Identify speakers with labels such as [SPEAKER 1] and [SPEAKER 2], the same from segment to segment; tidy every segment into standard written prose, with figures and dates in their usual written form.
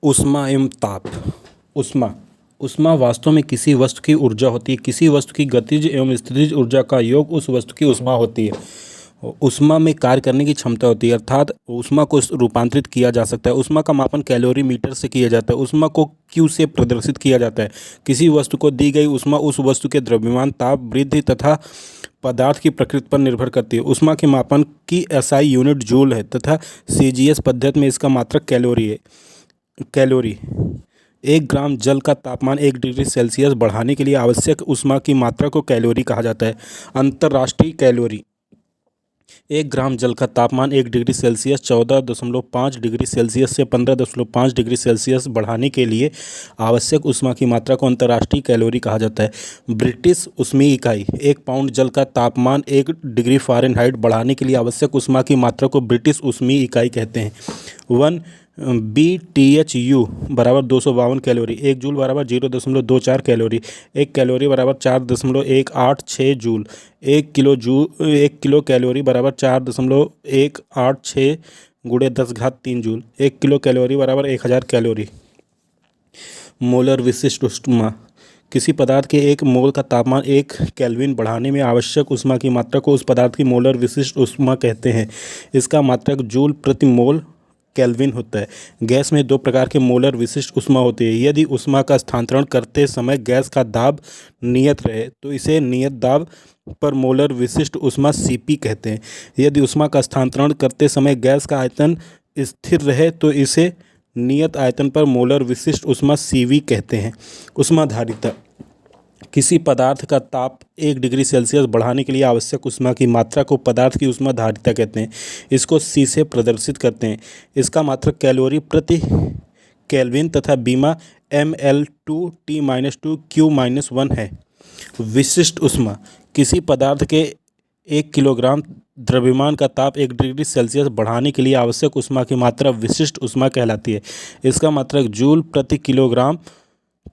[SPEAKER 1] ऊष्मा एवं ताप। ऊष्मा ऊष्मा वास्तव में किसी वस्तु की ऊर्जा होती है। किसी वस्तु की गतिज एवं स्थितिज ऊर्जा का योग उस वस्तु की ऊष्मा होती है। ऊष्मा में कार्य करने की क्षमता होती है, अर्थात ऊष्मा को रूपांतरित किया जा सकता है। ऊष्मा का मापन कैलोरी मीटर से किया जाता है। ऊष्मा को क्यू से प्रदर्शित किया जाता है। किसी वस्तु को दी गई ऊष्मा उस वस्तु के द्रव्यमान, ताप, वृद्धि तथा पदार्थ की प्रकृति पर निर्भर करती है। ऊष्मा के मापन की एसआई यूनिट जूल है तथा सीजीएस पद्धति में इसका मात्रक कैलोरी है। कैलोरी 1 ग्राम जल का तापमान 1 डिग्री सेल्सियस बढ़ाने के लिए आवश्यक ऊष्मा की मात्रा को कैलोरी कहा जाता है। अंतर्राष्ट्रीय कैलोरी 1 ग्राम जल का तापमान 1 डिग्री सेल्सियस 14.5 डिग्री सेल्सियस से 15.5 डिग्री सेल्सियस बढ़ाने के लिए आवश्यक ऊष्मा की मात्रा को अंतर्राष्ट्रीय कैलोरी कहा जाता है। ब्रिटिश ऊष्मीय इकाई 1 पाउंड जल का तापमान 1 डिग्री फ़ारेनहाइट बढ़ाने के लिए आवश्यक ऊष्मा की मात्रा को ब्रिटिश ऊष्मीय इकाई कहते हैं। 1 BTU बराबर 252 कैलोरी। 1 जूल बराबर 0.24 कैलोरी। 1 कैलोरी बराबर 4.186 जूल। 1 किलो कैलोरी बराबर 4.186 गुणे 10 घात 3 जूल। 1 किलो कैलोरी बराबर 1000 कैलोरी। मोलर विशिष्ट ऊष्मा किसी पदार्थ के 1 मोल का तापमान 1 केल्विन बढ़ाने में आवश्यक ऊष्मा की मात्रा को उस पदार्थ की मोलर विशिष्ट ऊष्मा कहते हैं। इसका मात्रक जूल प्रति मोल केल्विन होता है। गैस में 2 प्रकार के मोलर विशिष्ट ऊष्मा होती है। यदि ऊष्मा का स्थानांतरण करते समय गैस का दाब नियत रहे तो इसे नियत दाब पर मोलर विशिष्ट ऊष्मा सीपी कहते हैं। यदि ऊष्मा का स्थानांतरण करते समय गैस का आयतन स्थिर रहे तो इसे नियत आयतन पर मोलर विशिष्ट ऊष्मा सीवी कहते हैं। ऊष्माधारिता किसी पदार्थ का ताप 1 डिग्री सेल्सियस बढ़ाने के लिए आवश्यक ऊष्मा की मात्रा को पदार्थ की ऊष्माधारिता कहते हैं। इसको C से प्रदर्शित करते हैं। इसका मात्रक कैलोरी प्रति केल्विन तथा बीमा mL2T-2 Q-1 है। विशिष्ट ऊष्मा किसी पदार्थ के 1 किलोग्राम द्रव्यमान का ताप 1 डिग्री सेल्सियस बढ़ाने के लिए आवश्यक ऊष्मा की मात्रा विशिष्ट ऊष्मा कहलाती है। इसका मात्रक जूल प्रति किलोग्राम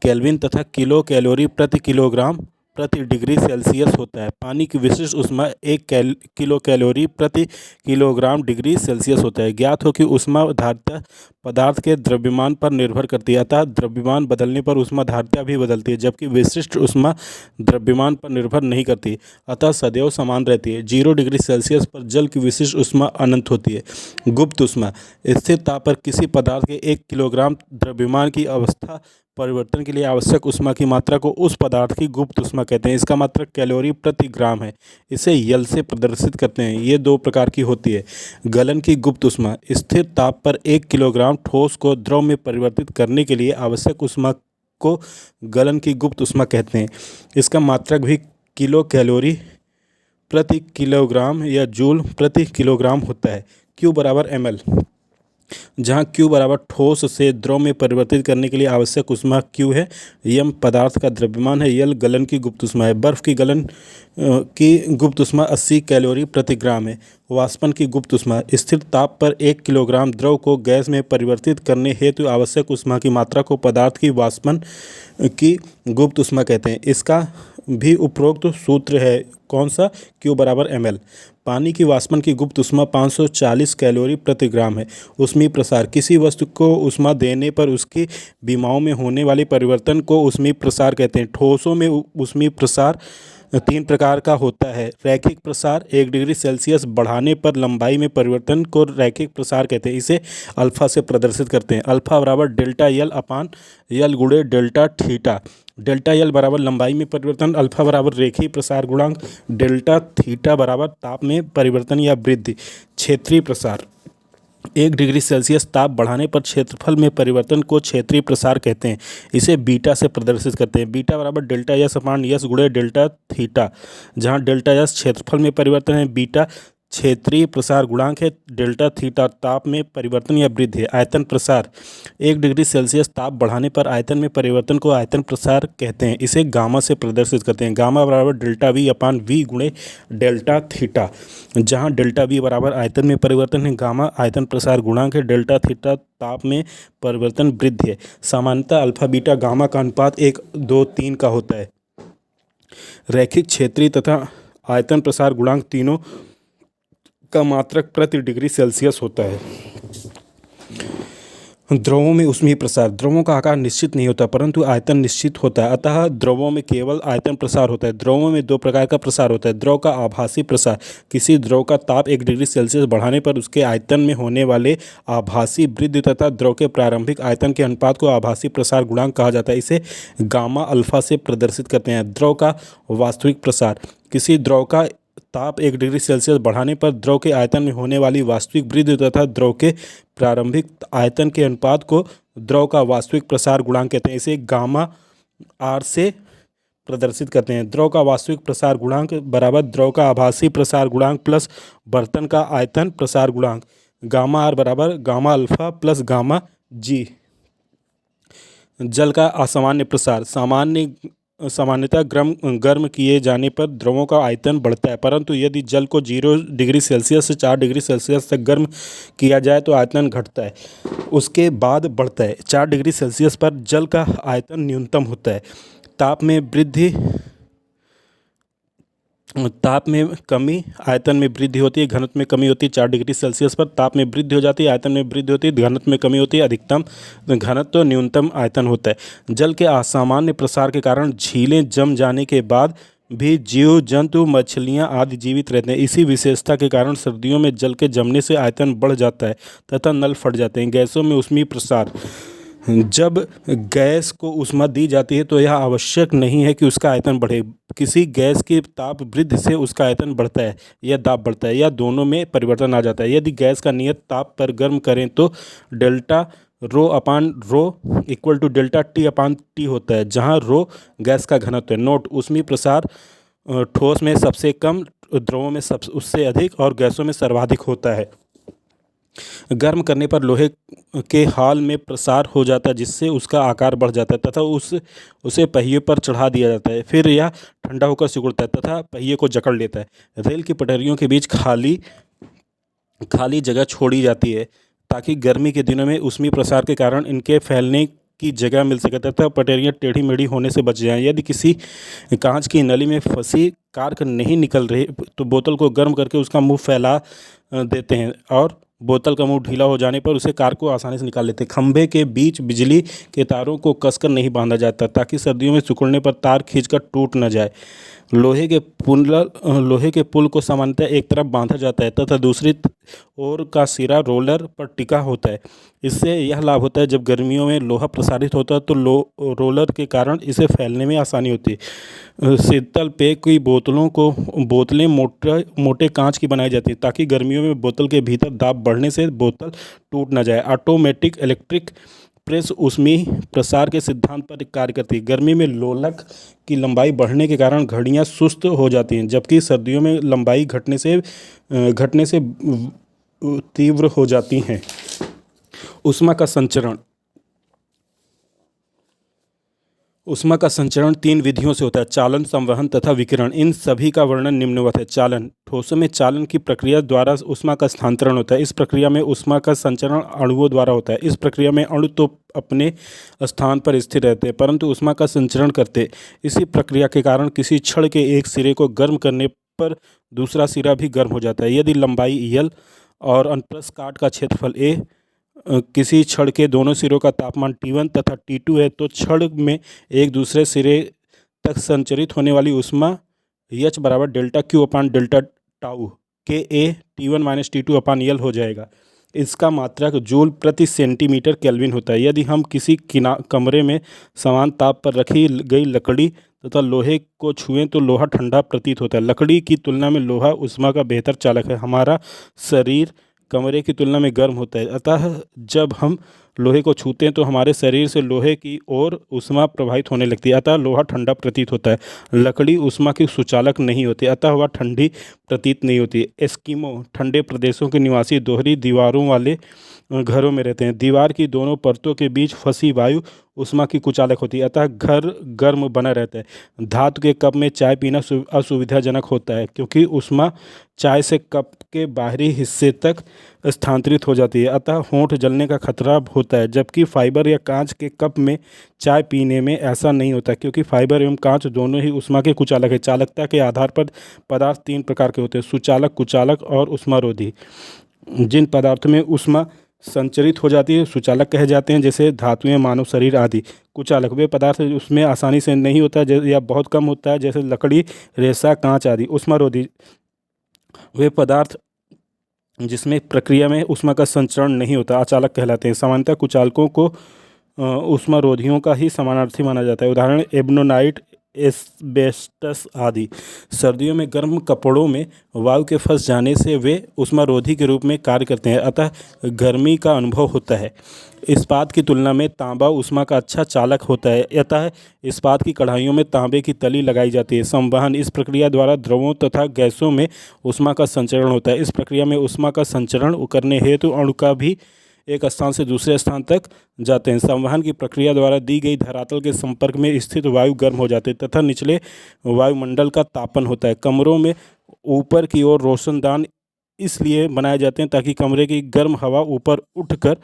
[SPEAKER 1] केल्विन तथा किलो कैलोरी प्रति किलोग्राम प्रति डिग्री सेल्सियस होता है। पानी की विशिष्ट ऊष्मा 1 किलो कैलोरी प्रति किलोग्राम डिग्री सेल्सियस होता है। ज्ञात हो कि ऊष्माधारिता पदार्थ के द्रव्यमान पर निर्भर करती है, अतः द्रव्यमान बदलने पर ऊष्माधारिता भी बदलती है, जबकि विशिष्ट ऊष्मा द्रव्यमान पर निर्भर नहीं करती, अतः सदैव समान रहती है। 0 डिग्री सेल्सियस पर जल की विशिष्ट ऊष्मा अनंत होती है। गुप्त ऊष्मा स्थिर ताप पर किसी पदार्थ के 1 किलोग्राम द्रव्यमान की अवस्था परिवर्तन के लिए आवश्यक ऊष्मा की मात्रा को उस पदार्थ की गुप्त ऊष्मा कहते हैं। इसका मात्रक कैलोरी प्रति ग्राम है। इसे यल से प्रदर्शित करते हैं। ये 2 प्रकार की होती है। गलन की गुप्त ऊष्मा स्थिर ताप पर 1 किलोग्राम ठोस को द्रव में परिवर्तित करने के लिए आवश्यक ऊष्मा को गलन की गुप्त ऊष्मा कहते हैं। इसका मात्रक भी किलो कैलोरी प्रति किलोग्राम या जूल प्रति किलोग्राम होता है। Q बराबर ml, जहाँ Q बराबर ठोस से द्रव में परिवर्तित करने के लिए आवश्यक ऊष्मा Q है। m पदार्थ का द्रव्यमान है। L गलन की गुप्त ऊष्मा है। बर्फ़ की गलन की गुप्त ऊष्मा 80 कैलोरी प्रति ग्राम है। वाष्पन की गुप्त ऊष्मा स्थिर ताप पर 1 किलोग्राम द्रव को गैस में परिवर्तित करने हेतु आवश्यक ऊष्मा की मात्रा को पदार्थ की वाष्पन की गुप्त ऊष्मा कहते हैं। इसका भी उपरोक्त सूत्र है। कौन सा? Q बराबर ml। पानी की वाष्पन की गुप्त ऊष्मा 540 कैलोरी प्रति ग्राम है। ऊष्मीय प्रसार किसी वस्तु को ऊष्मा देने पर उसकी विमाओं में होने वाले परिवर्तन को ऊष्मीय प्रसार कहते हैं। ठोसों में ऊष्मीय प्रसार 3 प्रकार का होता है। रैखिक प्रसार 1 डिग्री सेल्सियस बढ़ाने पर लंबाई में परिवर्तन को रैखिक प्रसार कहते हैं। इसे अल्फा से प्रदर्शित करते हैं। अल्फा बराबर डेल्टा यल अपान यल गुणे डेल्टा थीटा। डेल्टा यल बराबर लंबाई में परिवर्तन, अल्फा बराबर रेखीय प्रसार गुणांक, डेल्टा थीटा बराबर ताप में परिवर्तन या वृद्धि। क्षेत्रीय प्रसार 1 डिग्री सेल्सियस ताप बढ़ाने पर क्षेत्रफल में परिवर्तन को क्षेत्रीय प्रसार कहते हैं। इसे बीटा से प्रदर्शित करते हैं। बीटा बराबर डेल्टा यस अपान यस गुणे डेल्टा थीटा, जहाँ डेल्टा यस क्षेत्रफल में परिवर्तन है, बीटा क्षेत्रीय प्रसार गुणांक है, डेल्टा थीटा ताप में परिवर्तन या वृद्धि है। आयतन प्रसार 1 डिग्री सेल्सियस ताप बढ़ाने पर आयतन में परिवर्तन को आयतन प्रसार कहते हैं। इसे गामा से प्रदर्शित करते हैं। गामा बराबर डेल्टा वी अपान वी गुणे डेल्टा थीटा, जहां डेल्टा वी बराबर आयतन में परिवर्तन है, गामा आयतन प्रसार गुणांक है, डेल्टा थीटा ताप में परिवर्तन वृद्धि है। सामान्यतः अल्फा बीटा गामा का अनुपात 1:2:3 का होता है। रैखिक, क्षेत्रीय तथा आयतन प्रसार गुणांक तीनों का मात्रक प्रति डिग्री सेल्सियस होता है। द्रवों में ऊष्मीय प्रसार। द्रवों का आकार निश्चित नहीं होता परंतु आयतन निश्चित होता है, अतः द्रवों में केवल आयतन प्रसार होता है। द्रवों में दो प्रकार का प्रसार होता है। द्रव का आभासी प्रसार, किसी द्रव का ताप 1 डिग्री सेल्सियस बढ़ाने पर उसके आयतन में होने वाले आभासी वृद्धि तथा द्रव के प्रारंभिक आयतन के अनुपात को आभासी प्रसार गुणांक कहा जाता है। इसे गामा अल्फा से प्रदर्शित करते हैं। द्रव का वास्तविक प्रसार, किसी द्रव का ताप 1 डिग्री सेल्सियस बढ़ाने पर द्रव के आयतन में होने वाली वास्तविक वृद्धि तथा द्रव के प्रारंभिक आयतन के अनुपात को द्रव का वास्तविक प्रसार गुणांक कहते हैं। इसे गामा आर से प्रदर्शित करते हैं। द्रव का वास्तविक प्रसार गुणांक बराबर द्रव का आभासी प्रसार गुणांक प्लस बर्तन का आयतन प्रसार गुणांक, गामा आर बराबर गामा अल्फा प्लस गामा जी। जल का असामान्य प्रसार, सामान्यतः गर्म किए जाने पर द्रवों का आयतन बढ़ता है, परंतु यदि जल को 0 डिग्री सेल्सियस से 4 डिग्री सेल्सियस तक गर्म किया जाए तो आयतन घटता है, उसके बाद बढ़ता है। 4 डिग्री सेल्सियस पर जल का आयतन न्यूनतम होता है। ताप में कमी, आयतन में वृद्धि होती है, घनत्व में कमी होती है। 4 डिग्री सेल्सियस पर ताप में वृद्धि हो जाती है, आयतन में वृद्धि होती है, घनत्व में कमी होती है। अधिकतम घनत्व न्यूनतम आयतन होता है। जल के असामान्य प्रसार के कारण झीलें जम जाने के बाद भी जीव जंतु, मछलियाँ आदि जीवित रहते हैं। इसी विशेषता के कारण सर्दियों में जल के जमने से आयतन बढ़ जाता है तथा नल फट जाते हैं। गैसों में ऊष्मीय प्रसार, जब गैस को ऊष्मा दी जाती है तो यह आवश्यक नहीं है कि उसका आयतन बढ़े। किसी गैस की ताप वृद्धि से उसका आयतन बढ़ता है या दाब बढ़ता है या दोनों में परिवर्तन आ जाता है। यदि गैस का नियत ताप पर गर्म करें तो delta rho upon rho equal to delta T upon T होता है, जहाँ रो गैस का घनत्व है। नोट: ऊष्मीय प्रसार ठोस में सबसे कम, द्रवों में उससे अधिक और गैसों में सर्वाधिक होता है। गर्म करने पर लोहे के हाल में प्रसार हो जाता है जिससे उसका आकार बढ़ जाता है तथा उसे पहिए पर चढ़ा दिया जाता है। फिर यह ठंडा होकर सिकुड़ता है तथा पहिए को जकड़ लेता है। रेल की पटरियों के बीच खाली जगह छोड़ी जाती है ताकि गर्मी के दिनों में ऊष्मीय प्रसार के कारण इनके फैलने की जगह मिल सके तथा पटरियाँ टेढ़ी मेढ़ी होने से बच जाएं। यदि किसी कांच की नली में फंसी कार्क नहीं निकल रही तो बोतल को गर्म करके उसका मुंह फैला देते हैं और बोतल का मुंह ढीला हो जाने पर उसे कार्क को आसानी से निकाल लेते हैं। खंभे के बीच बिजली के तारों को कसकर नहीं बांधा जाता ताकि सर्दियों में सिकुड़ने पर तार खींचकर टूट न जाए। लोहे के पुल को सामान्यतः एक तरफ बांधा जाता है तथा दूसरी ओर का सिरा रोलर पर टिका होता है। इससे यह लाभ होता है, जब गर्मियों में लोहा प्रसारित होता है तो रोलर के कारण इसे फैलने में आसानी होती है। शीतल पेय की बोतलें मोटे कांच की बनाई जाती है ताकि गर्मियों में बोतल के भीतर दाब बढ़ने से बोतल टूट न जाए। ऑटोमेटिक इलेक्ट्रिक प्रेस ऊष्मीय प्रसार के सिद्धांत पर कार्य करती है। गर्मी में लोलक की लंबाई बढ़ने के कारण घड़ियां सुस्त हो जाती हैं, जबकि सर्दियों में लंबाई घटने से तीव्र हो जाती हैं। ऊष्मा का संचरण। ऊष्मा का संचरण 3 विधियों से होता है: चालन, संवहन तथा विकिरण। इन सभी का वर्णन निम्नवत है। चालन: ठोसों में चालन की प्रक्रिया द्वारा ऊष्मा का स्थानांतरण होता है। इस प्रक्रिया में ऊष्मा का संचरण अणुओं द्वारा होता है। इस प्रक्रिया में अणु तो अपने स्थान पर स्थिर रहते हैं परंतु ऊष्मा का संचरण करते। इसी प्रक्रिया के कारण किसी छड़ के एक सिरे को गर्म करने पर दूसरा सिरा भी गर्म हो जाता है। यदि लंबाई L और अनुप्रस्थ काट का क्षेत्रफल A, किसी छड़ के दोनों सिरों का तापमान T1 तथा T2 है तो छड़ में एक दूसरे सिरे तक संचरित होने वाली ऊष्मा H बराबर डेल्टा क्यू अपान डेल्टा टाउ के A T1 minus T2 upon L हो जाएगा। इसका मात्रक जूल प्रति सेंटीमीटर केल्विन होता है। यदि हम किसी कमरे में समान ताप पर रखी गई लकड़ी तथा लोहे को छुएं तो लोहा ठंडा प्रतीत होता है। लकड़ी की तुलना में लोहा ऊष्मा का बेहतर चालक है। हमारा शरीर कमरे की तुलना में गर्म होता है, अतः जब हम लोहे को छूते हैं तो हमारे शरीर से लोहे की ओर ऊष्मा प्रवाहित होने लगती है, अतः लोहा ठंडा प्रतीत होता है। लकड़ी ऊष्मा की सुचालक नहीं होती, अतः वह ठंडी प्रतीत नहीं होती। एस्किमो ठंडे प्रदेशों के निवासी दोहरी दीवारों वाले घरों में रहते हैं। दीवार की दोनों परतों के बीच फंसी वायु ऊष्मा की कुचालक होती है, अतः घर गर्म बना रहता है। धातु के कप में चाय पीना असुविधाजनक होता है क्योंकि ऊष्मा चाय से कप के बाहरी हिस्से तक स्थानांतरित हो जाती है, अतः होंठ जलने का खतरा होता है। जबकि फाइबर या कांच के कप में चाय पीने में ऐसा नहीं होता क्योंकि फाइबर एवं कांच दोनों ही ऊष्मा के कुचालक है। चालकता के आधार पर पदार्थ 3 प्रकार के होते हैं: सुचालक, कुचालक और ऊष्मारोधी। जिन पदार्थों में ऊष्मा संचरित हो जाती है। सुचालक कहे जाते हैं जैसे धातुएं, मानव शरीर आदि। कुचालक वे पदार्थ उसमें आसानी से नहीं होता या बहुत कम होता है, जैसे लकड़ी, रेशा, कांच आदि। ऊष्मारोधी वे पदार्थ जिसमें प्रक्रिया में ऊष्मा का संचरण नहीं होता, अचालक कहलाते हैं। सामान्यतः कुचालकों को ऊष्मारोधियों का ही समानार्थी माना जाता है। उदाहरण एबनोनाइट, एस्बेस्टस आदि। सर्दियों में गर्म कपड़ों में वायु के फंस जाने से वे ऊष्मारोधी के रूप में कार्य करते हैं, अतः गर्मी का अनुभव होता है। इस्पात की तुलना में तांबा ऊष्मा का अच्छा चालक होता है, अतः इस्पात की कढ़ाइयों में तांबे की तली लगाई जाती है। संवहन, इस प्रक्रिया द्वारा द्रवों तथा गैसों में ऊष्मा का संचरण होता है। इस प्रक्रिया में ऊष्मा का संचरण करने हेतु अणु का भी एक स्थान से दूसरे स्थान तक जाते हैं। संवहन की प्रक्रिया द्वारा दी गई धरातल के संपर्क में स्थित वायु गर्म हो जाते हैं तथा निचले वायुमंडल का तापन होता है। कमरों में ऊपर की ओर रोशनदान इसलिए बनाए जाते हैं ताकि कमरे की गर्म हवा ऊपर उठकर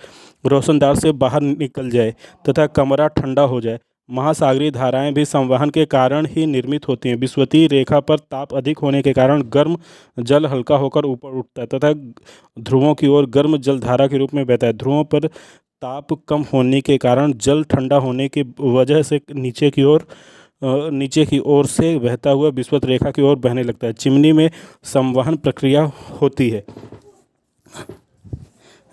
[SPEAKER 1] रोशनदान से बाहर निकल जाए तथा कमरा ठंडा हो जाए। महासागरीय धाराएं भी संवहन के कारण ही निर्मित होती हैं। विषुवतीय रेखा पर ताप अधिक होने के कारण गर्म जल हल्का होकर ऊपर उठता है तथा ध्रुवों की ओर गर्म जल धारा के रूप में बहता है। ध्रुवों पर ताप कम होने के कारण जल ठंडा होने की वजह से नीचे की ओर से बहता हुआ विषुवत रेखा की ओर बहने लगता है। चिमनी में संवहन प्रक्रिया होती है।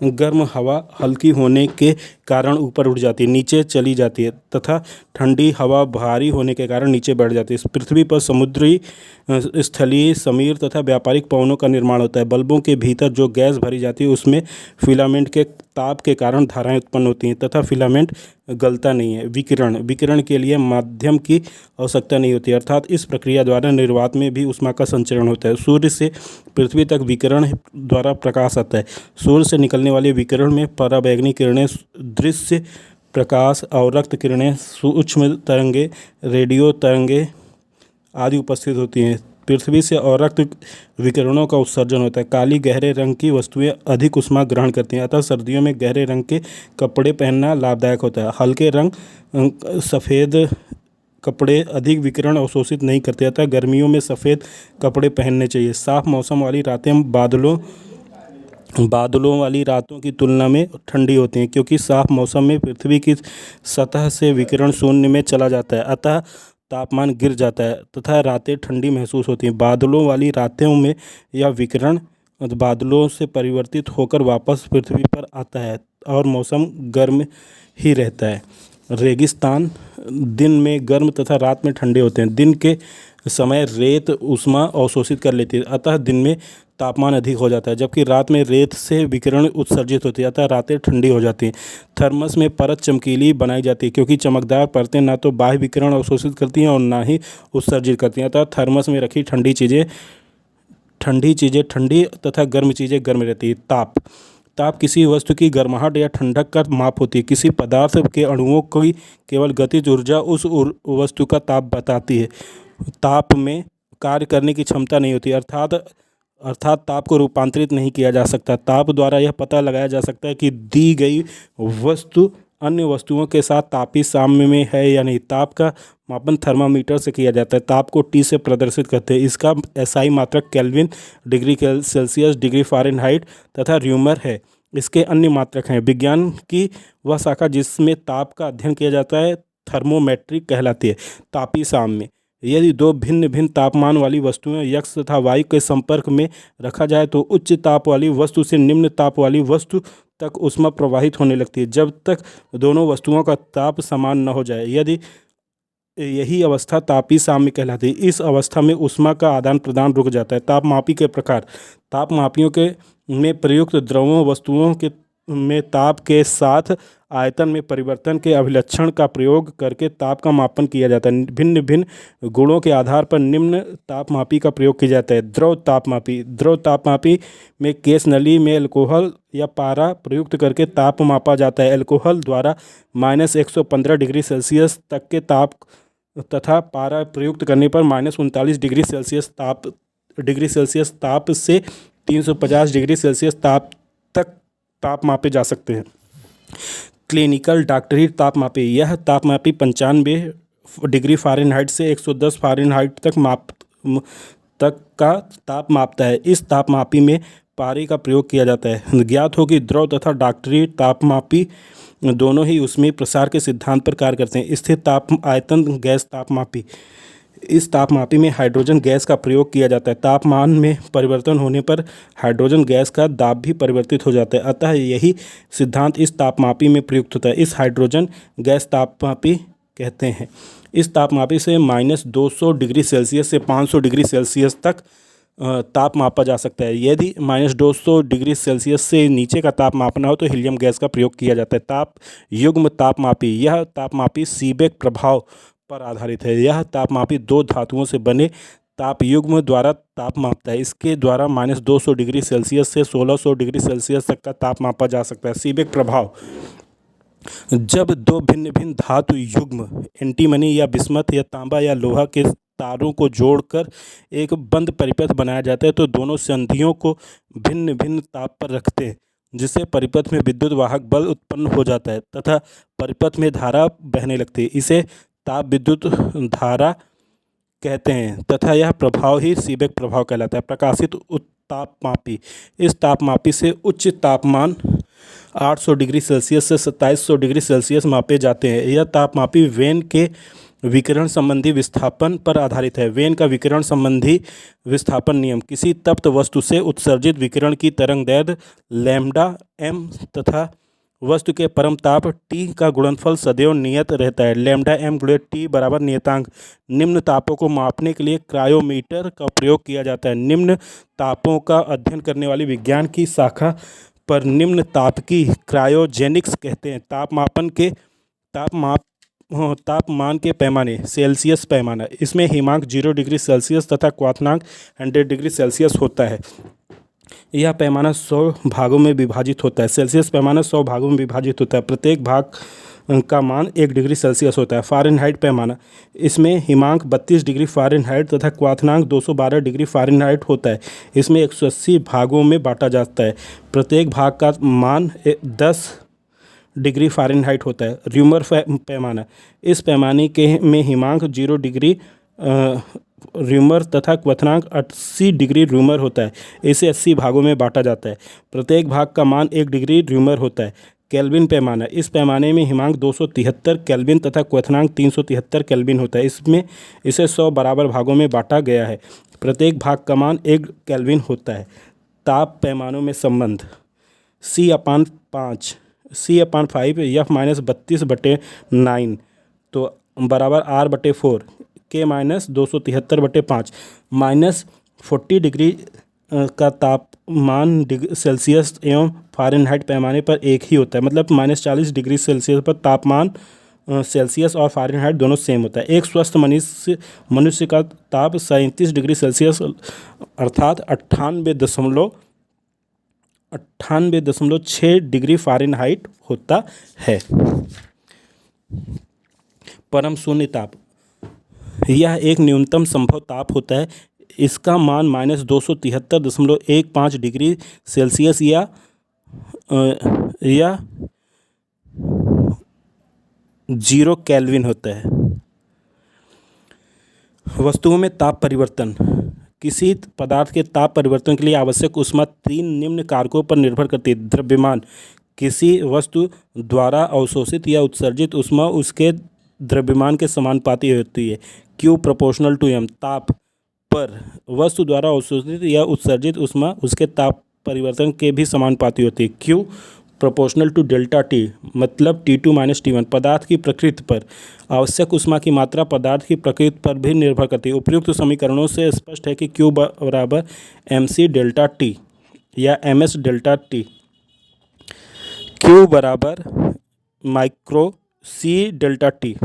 [SPEAKER 1] गर्म हवा हल्की होने के कारण ऊपर उठ जाती है, नीचे चली जाती है तथा ठंडी हवा भारी होने के कारण नीचे बढ़ जाती है। पृथ्वी पर समुद्री, स्थलीय, समीर तथा व्यापारिक पवनों का निर्माण होता है। बल्बों के भीतर जो गैस भरी जाती है उसमें फिलामेंट के ताप के कारण धाराएं उत्पन्न होती हैं तथा फिलामेंट गलता नहीं है। विकिरण के लिए माध्यम की आवश्यकता नहीं होती, अर्थात इस प्रक्रिया द्वारा निर्वात में भी ऊष्मा का संचरण होता है। सूर्य से पृथ्वी तक विकिरण द्वारा प्रकाश आता है। सूर्य से निकलने वाले विकिरण में पराबैंगनी किरणें, दृश्य प्रकाश और रक्त किरणें, सूक्ष्म तरंगे, रेडियो तरंगे आदि उपस्थित होती हैं। पृथ्वी से और रक्त विकिरणों का उत्सर्जन होता है। काली गहरे रंग की वस्तुएं अधिक ऊष्मा ग्रहण करती हैं, अतः सर्दियों में गहरे रंग के कपड़े पहनना लाभदायक होता है। हल्के रंग सफ़ेद कपड़े अधिक विकिरण अवशोषित नहीं करते, अतः गर्मियों में सफ़ेद कपड़े पहनने चाहिए। साफ मौसम वाली रातें बादलों वाली रातों की तुलना में ठंडी होती हैं, क्योंकि साफ मौसम में पृथ्वी की सतह से विकिरण शून्य में चला जाता है, अतः तापमान गिर जाता है तथा रातें ठंडी महसूस होती हैं। बादलों वाली रातों में यह विकिरण बादलों से परिवर्तित होकर वापस पृथ्वी पर आता है और मौसम गर्म ही रहता है। रेगिस्तान दिन में गर्म तथा रात में ठंडे होते हैं। दिन के समय रेत ऊष्मा अवशोषित कर लेती है, अतः दिन में तापमान अधिक हो जाता है, जबकि रात में रेत से विकिरण उत्सर्जित होती है, अतः रातें ठंडी हो जाती हैं। थर्मस में परत चमकीली बनाई जाती है, क्योंकि चमकदार परतें न तो बाह्य विकिरण अवशोषित करती हैं और न ही उत्सर्जित करती हैं, अतः थर्मस में रखी ठंडी चीज़ें ठंडी तथा गर्म चीज़ें गर्म रहती है। ताप किसी वस्तु की गर्माहट या ठंडक का माप होती है। किसी पदार्थ के अणुओं की केवल गतिज ऊर्जा उस वस्तु का ताप बताती है। ताप में कार्य करने की क्षमता नहीं होती, अर्थात ताप को रूपांतरित नहीं किया जा सकता। ताप द्वारा यह पता लगाया जा सकता है कि दी गई वस्तु अन्य वस्तुओं के साथ तापीय साम्य में है या नहीं। ताप का मापन थर्मामीटर से किया जाता है। ताप को T से प्रदर्शित करते हैं। इसका SI मात्रक kelvin, degree Celsius, degree Fahrenheit तथा र्यूमर है। इसके अन्य मात्रक हैं। विज्ञान की वह शाखा जिसमें ताप का अध्ययन किया जाता है थर्मोमेट्रिक कहलाती है। तापीय साम्य, यदि दो भिन्न भिन्न तापमान वाली वस्तुएं यक्ष तथा वायु के संपर्क में रखा जाए तो उच्च ताप वाली वस्तु से निम्न ताप वाली वस्तु तक ऊष्मा प्रवाहित होने लगती है, जब तक दोनों वस्तुओं का ताप समान न हो जाए। यही अवस्था तापीय साम्य कहलाती है। इस अवस्था में ऊष्मा का आदान प्रदान रुक जाता है। तापमापी के प्रकार, तापमापियों में प्रयुक्त द्रवों वस्तुओं के में ताप के साथ आयतन में परिवर्तन के अभिलक्षण का प्रयोग करके ताप का मापन किया जाता है। भिन्न भिन्न गुणों के आधार पर निम्न तापमापी का प्रयोग किया जाता है। द्रव तापमापी में केस नली में अल्कोहल या पारा प्रयुक्त करके ताप मापा जाता है। अल्कोहल द्वारा -115 डिग्री सेल्सियस तक के ताप तथा पारा प्रयुक्त करने पर -39 डिग्री सेल्सियस ताप से 350 डिग्री सेल्सियस ताप तक ताप मापे जा सकते हैं। क्लिनिकल डॉक्टरी तापमापी, यह तापमापी 95 डिग्री फ़ारेनहाइट से 110 फ़ारेनहाइट तक का ताप मापता है। इस तापमापी में पारी का प्रयोग किया जाता है। ज्ञात हो कि द्रव तथा डॉक्टरी तापमापी दोनों ही ऊष्मीय प्रसार के सिद्धांत पर कार्य करते हैं। स्थिर ताप आयतन गैस तापमापी, इस तापमापी में हाइड्रोजन गैस का प्रयोग किया जाता है। तापमान में परिवर्तन होने पर हाइड्रोजन गैस का दाब भी परिवर्तित हो जाता है, अतः यही सिद्धांत इस तापमापी में प्रयुक्त होता है। इस हाइड्रोजन गैस तापमापी कहते हैं। इस तापमापी से -200 डिग्री सेल्सियस से 500 डिग्री सेल्सियस तक ताप मापा जा सकता है। यदि -200 डिग्री सेल्सियस से नीचे का ताप मापना हो तो हीलियम गैस का प्रयोग किया जाता है। ताप युग्म तापमापी, यह तापमापी सीबेक प्रभाव पर आधारित है। यह तापमापी दो धातुओं से बने ताप युग्म द्वारा ताप मापता है। इसके द्वारा -200 डिग्री सेल्सियस से 1600 डिग्री सेल्सियस तक का ताप मापा जा सकता है। सीबेक प्रभाव, जब दो भिन्न भिन्न धातु युग्म एंटीमनी या बिस्मथ या तांबा या लोहा के तारों को जोड़कर एक बंद परिपथ बनाया जाता है तो दोनों संधियों को भिन्न भिन्न ताप पर रखते हैं, जिससे परिपथ में विद्युत वाहक बल उत्पन्न हो जाता है तथा परिपथ में धारा बहने लगती है। इसे ताप विद्युत धारा कहते हैं तथा यह प्रभाव ही सीबेक प्रभाव कहलाता है। प्रकाशित तापमापी, इस तापमापी से उच्च तापमान 800 डिग्री सेल्सियस से 2700 डिग्री सेल्सियस मापे जाते हैं। यह तापमापी वेन के विकिरण संबंधी विस्थापन पर आधारित है। वेन का विकिरण संबंधी विस्थापन नियम, किसी तप्त वस्तु से उत्सर्जित विकिरण की तरंगदैर्घ्य लैम्ब्डा एम तथा वस्तु के परम ताप T का गुणनफल सदैव नियत रहता है। लैम्ब्डा एम गुणे T बराबर नियतांक। निम्न तापों को मापने के लिए क्रायोमीटर का प्रयोग किया जाता है। निम्न तापों का अध्ययन करने वाली विज्ञान की शाखा पर निम्न ताप की क्रायोजेनिक्स कहते हैं। तापमान के पैमाने, सेल्सियस पैमाना, इसमें हिमांक 0 डिग्री सेल्सियस तथा क्वथनांक 100 डिग्री सेल्सियस होता है। यह पैमाना 100 भागों में विभाजित होता है। सेल्सियस पैमाना 100 भागों में विभाजित होता है। प्रत्येक भाग का मान 1 डिग्री सेल्सियस होता है। फ़ारेनहाइट पैमाना, इसमें हिमांक 32 डिग्री फ़ारेनहाइट तथा क्वथनांक 212 डिग्री फ़ारेनहाइट होता है। इसमें 180 भागों में बांटा जाता है। प्रत्येक भाग का मान 10 डिग्री फ़ारेनहाइट होता है। र्यूमर पैमाना, इस पैमाने के में हिमांक 0 डिग्री र्यूमर तथा क्वथनांक 80 डिग्री र्यूमर होता है। इसे 80 भागों में बांटा जाता है। प्रत्येक भाग का मान 1 डिग्री र्यूमर होता है। केल्विन पैमाना, इस पैमाने में हिमांक 273 केल्विन तथा क्वथनांक 373 केल्विन होता है। इसे 100 बराबर भागों में बांटा गया है। प्रत्येक भाग का मान 1 केल्विन होता है। ताप पैमानों में संबंध, C/5 F-32/9 तो बराबर R/4 K-273/5 -40 डिग्री का तापमान सेल्सियस एवं फ़ारेनहाइट पैमाने पर एक ही होता है। मतलब -40 डिग्री सेल्सियस पर तापमान सेल्सियस और फ़ारेनहाइट दोनों सेम होता है। एक स्वस्थ मनुष्य का ताप 37 डिग्री सेल्सियस अर्थात 98.6 डिग्री फ़ारेनहाइट होता है। परम शून्य ताप, यह एक न्यूनतम संभव ताप होता है। इसका मान -273.15 डिग्री सेल्सियस या 0 केल्विन होता है। वस्तुओं में ताप परिवर्तन, किसी पदार्थ के ताप परिवर्तन के लिए आवश्यक ऊष्मा 3 निम्न कारकों पर निर्भर करती है। द्रव्यमान, किसी वस्तु द्वारा अवशोषित या उत्सर्जित ऊष्मा उसके द्रव्यमान के समानुपाती होती है। Q प्रोपोर्शनल टू M, ताप पर वस्तु द्वारा अवशोषित या उत्सर्जित ऊष्मा उसके ताप परिवर्तन के भी समानुपाती होती है। Q proportional to delta T, मतलब T2 - T1। पदार्थ की प्रकृति पर आवश्यक ऊष्मा की मात्रा पदार्थ की प्रकृति पर भी निर्भर करती है। उपयुक्त समीकरणों से स्पष्ट है कि Q बराबर mc डेल्टा T या ms डेल्टा T। Q बराबर माइक्रो C डेल्टा T।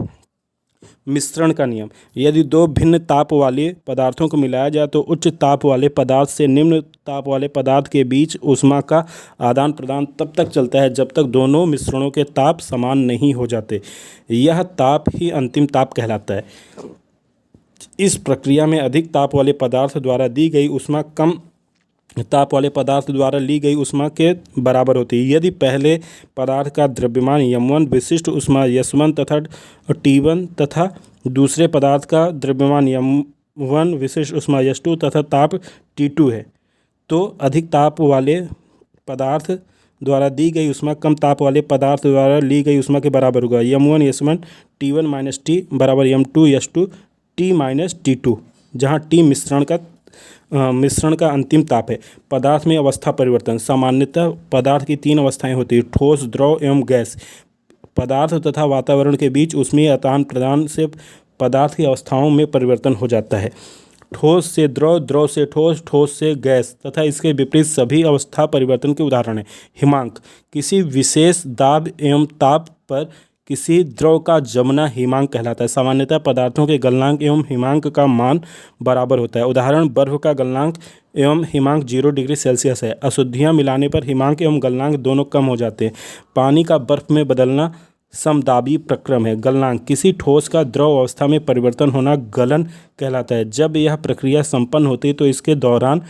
[SPEAKER 1] मिश्रण का नियम, यदि दो भिन्न ताप वाले पदार्थों को मिलाया जाए तो उच्च ताप वाले पदार्थ से निम्न ताप वाले पदार्थ के बीच ऊष्मा का आदान प्रदान तब तक चलता है जब तक दोनों मिश्रणों के ताप समान नहीं हो जाते। यह ताप ही अंतिम ताप कहलाता है। इस प्रक्रिया में अधिक ताप वाले पदार्थ द्वारा दी गई ऊष्मा कम ताप वाले पदार्थ द्वारा ली गई ऊष्मा के बराबर होती है। यदि पहले पदार्थ का द्रव्यमान m1 विशिष्ट ऊष्मा s1 तथा T1 तथा दूसरे पदार्थ का द्रव्यमान m1 विशिष्ट ऊष्मा s2 तथा ताप T2 है तो अधिक ताप वाले पदार्थ द्वारा दी गई ऊष्मा कम ताप वाले पदार्थ द्वारा ली गई ऊष्मा के बराबर होगा। m1s1 T1 माइनस टी बराबर m2s2 T माइनस T2, जहाँ T मिश्रण का अंतिम ताप है। पदार्थ में अवस्था परिवर्तन। सामान्यतः पदार्थ की तीन अवस्थाएं होती हैं, ठोस, द्रव एवं गैस। पदार्थ तथा वातावरण के बीच ऊष्मीय आदान प्रदान से पदार्थ की अवस्थाओं में परिवर्तन हो जाता है। ठोस से द्रव, द्रव से ठोस, ठोस से गैस तथा इसके विपरीत सभी अवस्था परिवर्तन के उदाहरण हैं। हिमांक, किसी विशेष दाब एवं ताप पर किसी द्रव का जमना हिमांक कहलाता है। सामान्यतः पदार्थों के गलनांक एवं हिमांक का मान बराबर होता है। उदाहरण, बर्फ का गलनांक एवं हिमांक 0 डिग्री सेल्सियस है। अशुद्धियाँ मिलाने पर हिमांक एवं गलनांक दोनों कम हो जाते हैं। पानी का बर्फ में बदलना समदाबी प्रक्रम है। गलनांक, किसी ठोस का द्रव अवस्था में परिवर्तन होना गलन कहलाता है। जब यह प्रक्रिया संपन्न होती है तो इसके दौरान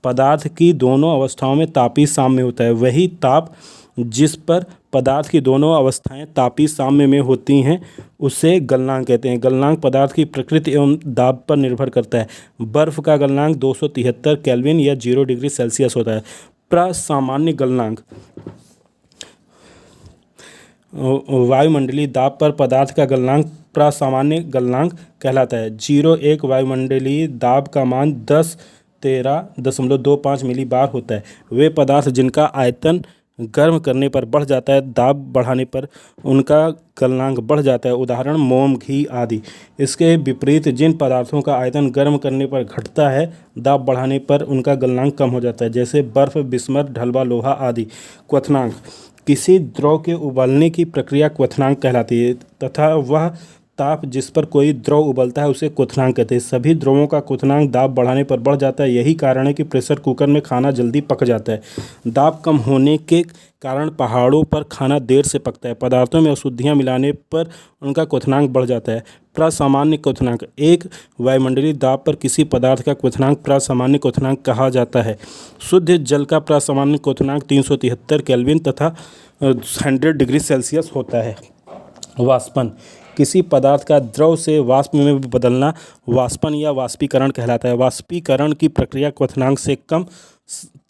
[SPEAKER 1] पदार्थ की दोनों अवस्थाओं में तापीय साम्य होता है। वही ताप जिस पर पदार्थ की दोनों अवस्थाएं तापीय साम्य में होती हैं उसे गलनांक कहते हैं। गलनांक पदार्थ की प्रकृति एवं दाब पर निर्भर करता है। बर्फ का गलनांक 273 केल्विन या 0 डिग्री सेल्सियस होता है। प्रसामान्य गलनांक, वायुमंडलीय दाब पर पदार्थ का गलनांक प्रसामान्य गलनांक कहलाता है। 0,1 वायुमंडलीय दाब का मान 10-13.25 मिली बार होता है। वे पदार्थ जिनका आयतन गर्म करने पर बढ़ जाता है, दाब बढ़ाने पर उनका गलनांक बढ़ जाता है। उदाहरण, मोम, घी आदि। इसके विपरीत जिन पदार्थों का आयतन गर्म करने पर घटता है, दाब बढ़ाने पर उनका गलनांक कम हो जाता है, जैसे बर्फ, बिस्मत, ढलवा लोहा आदि। क्वथनांक, किसी द्रव के उबलने की प्रक्रिया क्वथनांक कहलाती है तथा वह ताप जिस पर कोई द्रव उबलता है उसे क्वथनांक कहते हैं। सभी द्रवों का क्वथनांक दाब बढ़ाने पर बढ़ जाता है। यही कारण है कि प्रेशर कुकर में खाना जल्दी पक जाता है। दाब कम होने के कारण पहाड़ों पर खाना देर से पकता है। पदार्थों में अशुद्धियाँ मिलाने पर उनका क्वथनांक बढ़ जाता है। प्रसामान्य क्वथनांक, एक वायुमंडलीय दाब पर किसी पदार्थ का क्वथनांक प्रसामान्य क्वथनांक कहा जाता है। शुद्ध जल का प्रसामान्य क्वथनांक 373 केल्विन तथा 100 डिग्री सेल्सियस होता है। वाष्पन, किसी पदार्थ का द्रव से वाष्प में बदलना वाष्पन या वाष्पीकरण कहलाता है। वाष्पीकरण की प्रक्रिया क्वथनांक से कम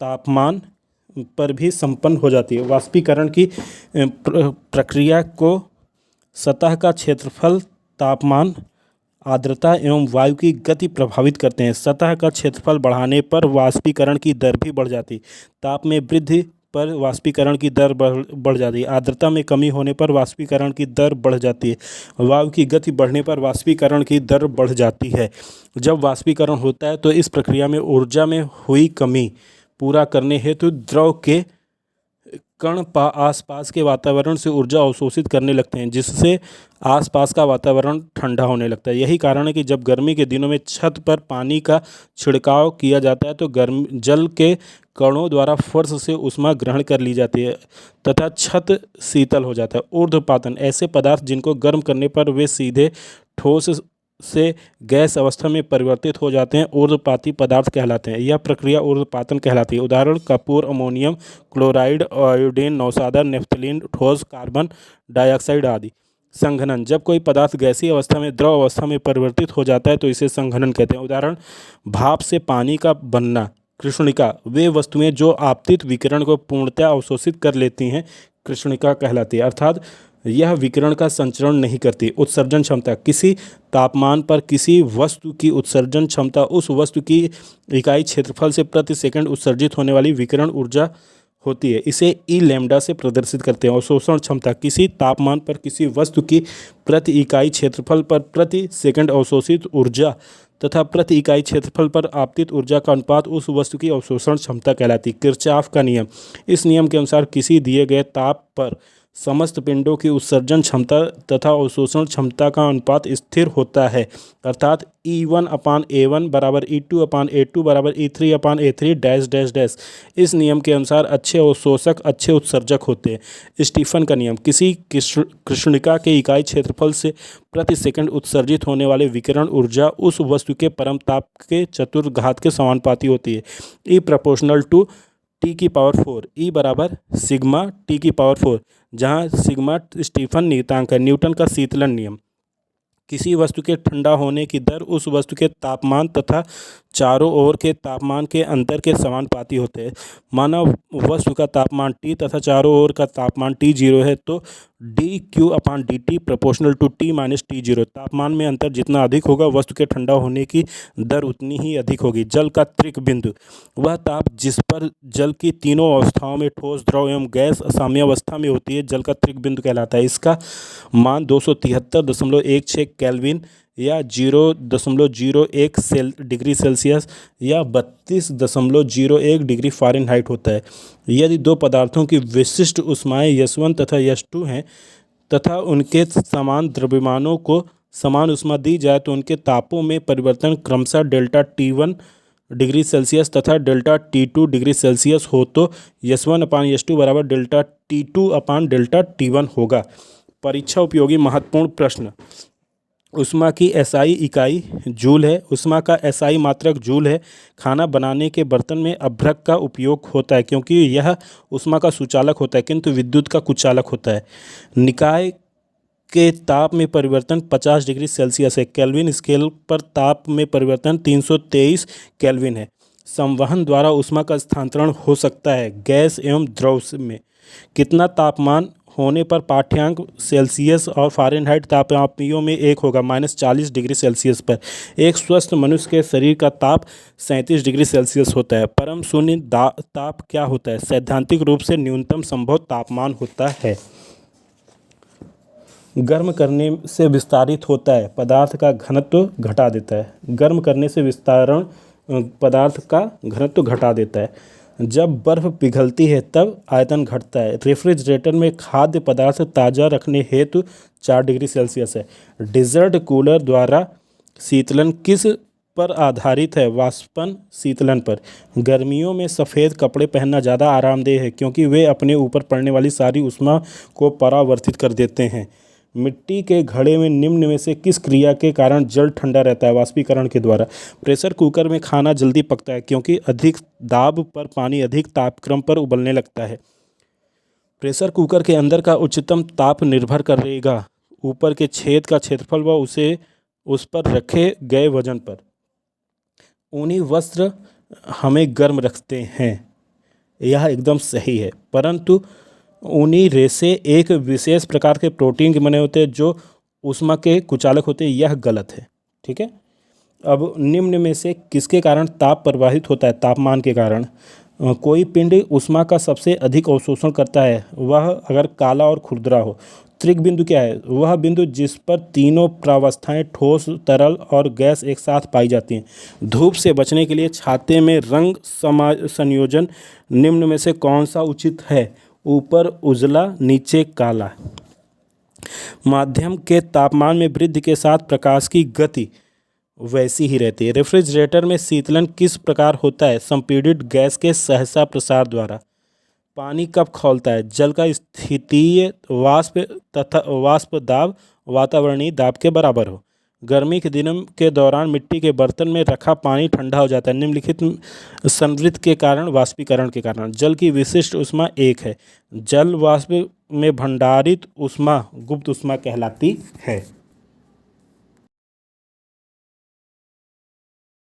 [SPEAKER 1] तापमान पर भी संपन्न हो जाती है। वाष्पीकरण की प्रक्रिया को सतह का क्षेत्रफल, तापमान, आर्द्रता एवं वायु की गति प्रभावित करते हैं। सतह का क्षेत्रफल बढ़ाने पर वाष्पीकरण की दर भी बढ़ जाती है। ताप में वृद्धि पर वाष्पीकरण की दर बढ़ जाती है। आर्द्रता में कमी होने पर वाष्पीकरण की दर बढ़ जाती है। वायु की गति बढ़ने पर वाष्पीकरण की दर बढ़ जाती है। जब वाष्पीकरण होता है तो इस प्रक्रिया में ऊर्जा में हुई कमी पूरा करने हेतु द्रव के कण आसपास के वातावरण से ऊर्जा अवशोषित करने लगते हैं, जिससे आसपास का वातावरण ठंडा होने लगता है। यही कारण है कि जब गर्मी के दिनों में छत पर पानी का छिड़काव किया जाता है तो जल के कणों द्वारा फर्श से ऊष्मा ग्रहण कर ली जाती है तथा छत शीतल हो जाता है। ऊर्ध्वपातन, ऐसे पदार्थ जिनको गर्म करने पर वे सीधे ठोस से गैस अवस्था में परिवर्तित हो जाते हैं, ऊर्ध्वपाती पदार्थ कहलाते हैं। यह प्रक्रिया ऊर्ध्वपातन कहलाती है। उदाहरण, कपूर, अमोनियम क्लोराइड, आयोडीन, नौसादा, नेफ्थलीन, ठोस कार्बन डाइऑक्साइड आदि। संघनन, जब कोई पदार्थ गैसीय अवस्था में द्रव अवस्था में परिवर्तित हो जाता है तो इसे संघनन कहते हैं। उदाहरण, भाप से पानी का बनना। कृष्णिका, वे वस्तुएं जो आपतित विकिरण को पूर्णतः अवशोषित कर लेती हैं कृष्णिका कहलाती है, अर्थात यह विकिरण का संचरण नहीं करती। उत्सर्जन क्षमता, किसी तापमान पर किसी वस्तु की उत्सर्जन क्षमता उस वस्तु की इकाई क्षेत्रफल से प्रति सेकंड उत्सर्जित होने वाली विकिरण ऊर्जा होती है। इसे ई लैम्डा से प्रदर्शित करते हैं। अवशोषण क्षमता, किसी तापमान पर किसी वस्तु की प्रति इकाई क्षेत्रफल पर प्रति सेकंड अवशोषित ऊर्जा तथा प्रति इकाई क्षेत्रफल पर आपतित ऊर्जा का अनुपात उस वस्तु की अवशोषण क्षमता कहलाती है। किरचॉफ का नियम, इस नियम के अनुसार किसी दिए गए ताप पर समस्त पिंडों की उत्सर्जन क्षमता तथा अवशोषण क्षमता का अनुपात स्थिर होता है, अर्थात E1/A1 बराबर E2/A2 बराबर E3/A3 डैश डैश डैश। इस नियम के अनुसार अच्छे अवशोषक अच्छे उत्सर्जक होते हैं। स्टीफन का नियम, किसी कृष्णिका के इकाई क्षेत्रफल से प्रति सेकंड उत्सर्जित होने वाले विकिरण ऊर्जा उस वस्तु के परम ताप के चतुर्घात के समानुपाती होती है। E proportional to T⁴, E बराबर सिग्मा T⁴, जहाँ सिग्मा स्टीफन नियतांक है। न्यूटन का शीतलन नियम, किसी वस्तु के ठंडा होने की दर उस वस्तु के तापमान तथा चारों ओर के तापमान के अंतर के समानुपाती होते हैं। माना वस्तु का तापमान T तथा चारों ओर का तापमान T0 है तो dQ/dt proportional to T minus T0। तापमान में अंतर जितना अधिक होगा वस्तु के ठंडा होने की दर उतनी ही अधिक होगी। जल का त्रिक बिंदु वह ताप जिस पर जल की तीनों अवस्थाओं में ठोस, द्रव एवं गैस साम्यावस्था में होती है जल का त्रिक बिंदु कहलाता है। इसका मान 273.16 केल्विन या 0.01 डिग्री सेल्सियस या 32.01 डिग्री फ़ारेनहाइट होता है। यदि दो पदार्थों की विशिष्ट ऊष्माएं S1 तथा S2 हैं तथा उनके समान द्रव्यमानों को समान ऊष्मा दी जाए तो उनके तापों में परिवर्तन क्रमशः डेल्टा T1 डिग्री सेल्सियस तथा डेल्टा T2 डिग्री सेल्सियस हो तो S1/S2 बराबर डेल्टा T2/डेल्टा T1 होगा। परीक्षा उपयोगी महत्वपूर्ण प्रश्न। ऊष्मा की एसआई इकाई जूल है। ऊष्मा का एसआई मात्रक जूल है। खाना बनाने के बर्तन में अभ्रक का उपयोग होता है क्योंकि यह ऊष्मा का सुचालक होता है किंतु विद्युत का कुचालक होता है। निकाय के ताप में परिवर्तन 50 डिग्री सेल्सियस है। केल्विन स्केल पर ताप में परिवर्तन 323 केल्विन है। संवहन द्वारा ऊष्मा का स्थानांतरण हो सकता है गैस एवं द्रव में। कितना तापमान होने पर पाठ्यांक सेल्सियस और फ़ारेनहाइट तापमापियों में एक होगा -40 डिग्री सेल्सियस पर। एक स्वस्थ मनुष्य के शरीर का ताप 37 डिग्री सेल्सियस होता है। परम शून्य ताप क्या होता है? सैद्धांतिक रूप से न्यूनतम संभव तापमान होता है। गर्म करने से विस्तारित होता है पदार्थ का घनत्व घटा देता है। गर्म करने से विस्तारण पदार्थ का घनत्व घटा देता है। जब बर्फ़ पिघलती है तब आयतन घटता है। रेफ्रिजरेटर में खाद्य पदार्थ ताज़ा रखने हेतु 4 डिग्री सेल्सियस है। डिजर्ट कूलर द्वारा शीतलन किस पर आधारित है? वाष्पन शीतलन पर। गर्मियों में सफ़ेद कपड़े पहनना ज़्यादा आरामदेह है क्योंकि वे अपने ऊपर पड़ने वाली सारी ऊष्मा को परावर्तित कर देते हैं। मिट्टी के घड़े में निम्न में से किस क्रिया के कारण जल ठंडा रहता है? वाष्पीकरण के द्वारा। प्रेशर कुकर में खाना जल्दी पकता है क्योंकि अधिक दाब पर पानी अधिक तापक्रम पर उबलने लगता है। प्रेशर कुकर के अंदर का उच्चतम ताप निर्भर करेगा ऊपर के छेद का क्षेत्रफल व उस पर रखे गए वजन पर। ऊनी वस्त्र हमें गर्म रखते हैं, यह एकदम सही है, परंतु ऊनी रेशे एक विशेष प्रकार के प्रोटीन के बने होते हैं जो ऊष्मा के कुचालक होते हैं, यह गलत है। ठीक है। अब निम्न में से किसके कारण ताप प्रवाहित होता है? तापमान के कारण। कोई पिंड ऊष्मा का सबसे अधिक अवशोषण करता है वह अगर काला और खुरदरा हो। त्रिक बिंदु क्या है? वह बिंदु जिस पर तीनों प्रावस्थाएं ठोस, तरल और गैस एक साथ पाई जाती हैं। धूप से बचने के लिए छाते में रंग संयोजन निम्न में से कौन सा उचित है? ऊपर उजला, नीचे काला। माध्यम के तापमान में वृद्धि के साथ प्रकाश की गति वैसी ही रहती है। रेफ्रिजरेटर में शीतलन किस प्रकार होता है? संपीड़ित गैस के सहसा प्रसार द्वारा। पानी कब खौलता है? जल का स्थितीय वाष्प तथा वाष्प दाब वातावरणीय दाब के बराबर हो। गर्मी के दिनों के दौरान मिट्टी के बर्तन में रखा पानी ठंडा हो जाता है निम्नलिखित संवृत्ति के कारण, वाष्पीकरण के कारण। जल की विशिष्ट ऊष्मा 1 है। जल वाष्प में भंडारित ऊष्मा गुप्त ऊष्मा कहलाती है।